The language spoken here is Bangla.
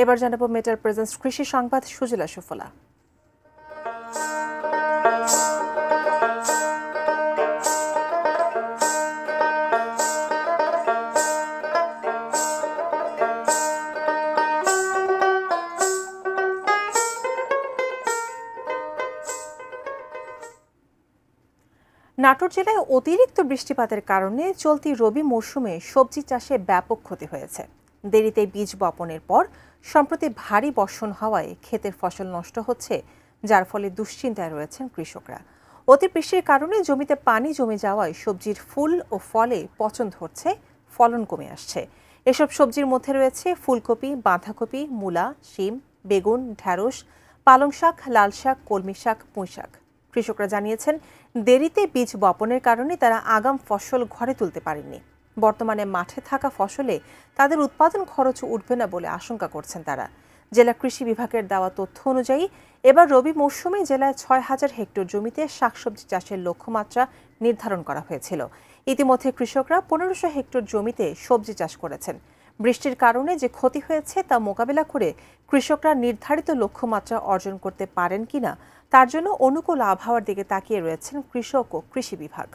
এবার জানাবো মেটাল প্রেজেন্স কৃষি সংবাদ সুজলা সুফলা। নাটোর জেলায় অতিরিক্ত বৃষ্টিপাতের কারণে চলতি রবি মৌসুমে সবজি চাষে ব্যাপক ক্ষতি হয়েছে। দেরিতে বীজ বপনের পর সম্প্রতি ভারী বর্ষণ হওয়ায় ক্ষেতের ফসল নষ্ট হচ্ছে, যার ফলে দুশ্চিন্তায় রয়েছেন কৃষকরা। অতিবৃষ্টির কারণে জমিতে পানি জমে যাওয়ায় সবজির ফুল ও ফলে পচন ধরছে, ফলন কমে আসছে। এসব সবজির মধ্যে রয়েছে ফুলকপি, বাঁধাকপি, মূলা, শিম, বেগুন, ঢ্যাঁড়স, পালং শাক, লাল শাক, কলমি শাক, পুঁই শাক। কৃষকরা জানিয়েছেন, দেরিতে বীজ বপনের কারণে তারা আগাম ফসল ঘরে তুলতে পারেননি। বর্তমানে মাঠে থাকা ফসলে তাদের উৎপাদন খরচ উঠবে না বলে আশঙ্কা করছেন তারা। জেলা কৃষি বিভাগের দেওয়া তথ্য অনুযায়ী এবার রবি মৌসুমে জেলায় ৬,০০০ হেক্টর জমিতে শাকসবজি চাষের লক্ষ্যমাত্রা নির্ধারণ করা হয়েছিল। ইতিমধ্যে কৃষকরা ১৫০০ হেক্টর জমিতে সবজি চাষ করেছেন। বৃষ্টির কারণে যে ক্ষতি হয়েছে তা মোকাবেলা করে কৃষকরা নির্ধারিত লক্ষ্যমাত্রা অর্জন করতে পারেন কিনা তার জন্য অনুকূল আবহাওয়ার দিকে তাকিয়ে রয়েছেন কৃষক ও কৃষি বিভাগ।